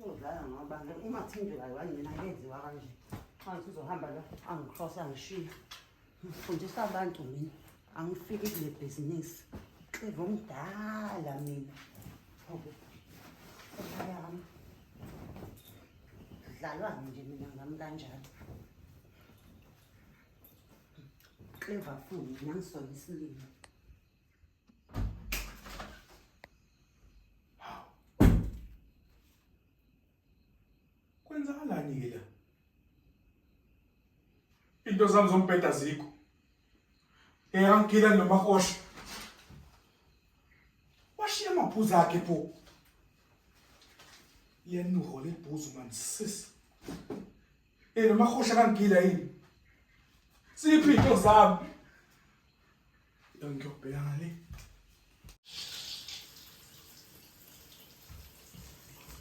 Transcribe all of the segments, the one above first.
Sodlala ngoba uma Thenjiwe ayina yenziwa kanje. Manje uzohamba la angicross angishiya. Ngifundisa abantu mina. Angifiki kule business. Xevo ngidala mina. Okay. Ekhaya dlalwa nje mina ngami kanjalo. Clever phone mina ngisola isilimo. Kwenzakalani ke la? Into zami zombheda zikho. Angigila nomahosha. Washiya amaphuzu akhe pho. Yenuho lebhuzu man sis. Nomahosha kangigila yini? Siphi into zami? Ngiyobheka ngale.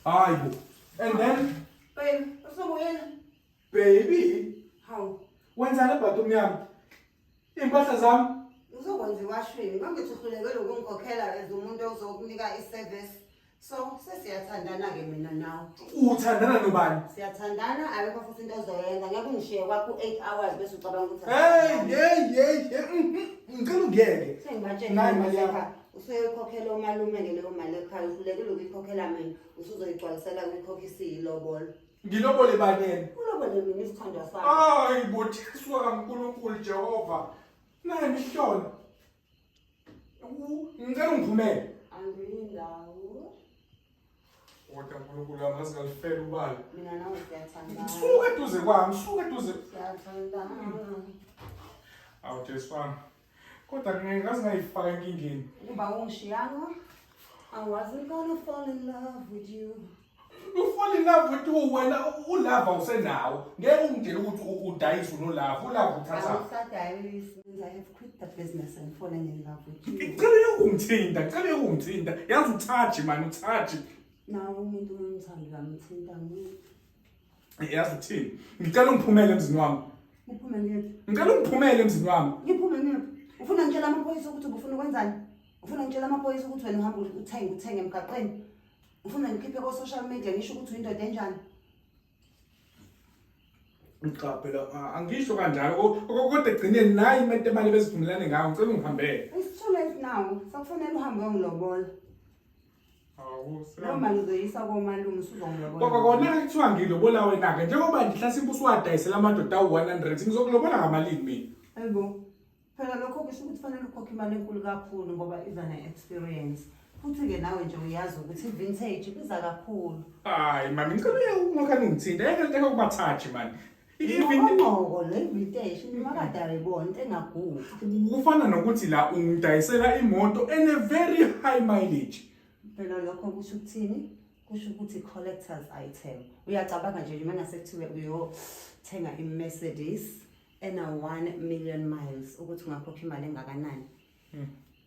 Hayibo. And then Babe, usubuyela? Baby, Hawu. wenzani ebhathi omnyama? Impahla zami. Uzokwenza iwashini. Ngangithi uhlulekele ukungikhokhela as umuntu ozokunika iservice. So, sesiyathandana ke mina nawe. Uthandana nobani? Siyathandana ayikho futhi into ozoyenza. Ngeke ungishiye kwakho 8 hours bese ucabanga ukuthi Ngicela ungiyeke. Sengibatshela imali yakho. Usuyekhokhela umalume ngeleyo mali ekhaya. Uhlulekile ukuyikhokhela mina. Usuzoyigcwalisela ukuyikhokhisa ilobolo. Ngilobole banene. Ulobole mina isithandwa sami. Hayi bothiswa kaNkulunkulu Jehova. Nani ihlola. Ngicela ungiphumele. Angiyindawo. Kodwa uNkulunkulu angazikalifela ubala. Mina nawe siyathandana. Suka eduze kwami, suka eduze. Siyathandana. Awuthesifana. Kodwa ngeke ngayifaka enkingeni. Ukuba ungishiyanga, I wasn't gonna fall in love with you. You fall in love with you wena ulava usenawo. Ngeke ungidele ukuthi udayise unolava, ulava uthatha. I have quit the business and fallen in love with you. Ngicela ukungithinta. Yazi uthathi man, uthathi. Nawe umuntu ongithanda ngamthinta mina. Yazi uthini? Ngicela ungiphumele emzini wami. Ngiphume ngephi? Ngicela ungiphumele emzini wami. Ngiphume ngephi? Ufuna ngitshela amaphoyisa ukuthi ubufuna ukwenzani? Ufuna ngitshela amaphoyisa ukuthi wena uhamba uthenge emgaqweni? Ufuna ngikhiphe ko social media ngisho ukuthi uyindoda enjani? Ngiqaphela angisho kanjalo kodwa egcineni nayi imente emali bezivumelane ngayo ngicela ungihambele. It's too late now. Sakufanele uhambe uyongilobola. Noma ngizoyisa komalume usuzongilobola. Kona kuthiwa ngilobola wena ke njengoba ndihlasimpa usuwadayisela amadoda awu100 ngizokulobola ngamalini mina. Hayibo. Phela lokho kusho ukuthi fanele ukhokhe imali enkulu kakhulu ngoba iza ne-experience. Futhi ke nawe nje uyazi ukuthi vintage ibiza kakhulu. Hayi mami ngicela ungakhani ungithinta yeke ukubathathe man. Ngoko le vintage nimakade ayibona into engagugu. Kufana nokuthi la ungidayisela imoto ene very high mileage. Phela lokho kusho ukuthini? Kusho ukuthi collectors item. Uyacabanga nje uma ngasekuthiwe uyothenga iMercedes ena 1 million miles ukuthi ungakhokha imali engakanani.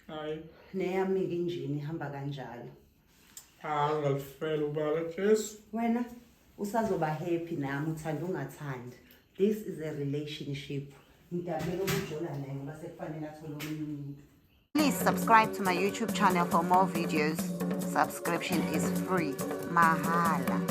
Hayi. Neyami injini ihamba kanjalo. Ngalifela ubala Jesu. Wena usazoba happy nami uthanda ungathandi. This is a relationship. Ngidabela ukujola naye ngoba sekufanele athole omunye umuntu. Please subscribe to my YouTube channel for more videos. Subscription is free. Mahala.